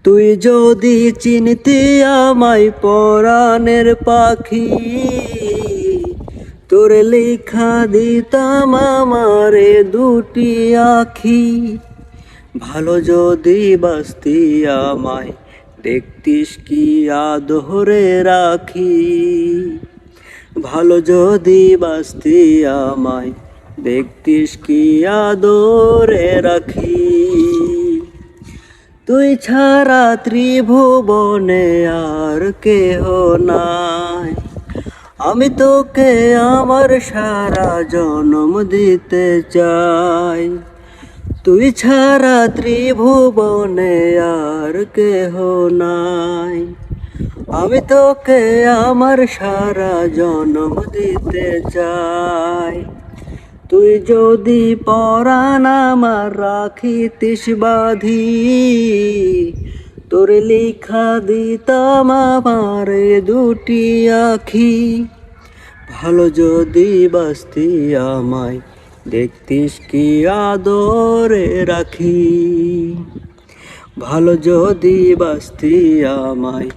তুই যদি চিনতি আমায় পরাণের পাখি, তোর লেখা দিতাম আমারে দুটি আখি। ভালো যদি বাসতি আমায়, দেখতিস কি আদরে রাখি। ভালো যদি বাসতি আমায়, দেখতিস কি আদরে রাখি। তুই ছাড়া ত্রিভুবনে আর কেহ নাই, আমি তোকে আমার সারা জনম দিতে চাই। তুই ছাড়া ত্রিভুবনে আর কেহ নাই, আমি তোকে আমার সারা জনম দিতে চাই। তুই যদি পরাণ আমার রাখিতিস বাঁধি, তোর লেখা দিতাম আমারে দুটি আখি। ভালো যদি বাসতি আমায়, দেখতিস কি আদরে রাখি। ভালো যদি বাসতি আমায়,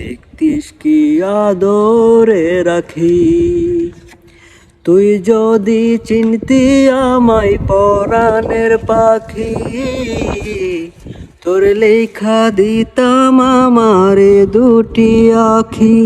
দেখতিস কি আদরে রাখি। তুই যদি চিনতি আমায় পরাণের পাখি, তোর লেখা দিতাম আমারে দুটি আখি।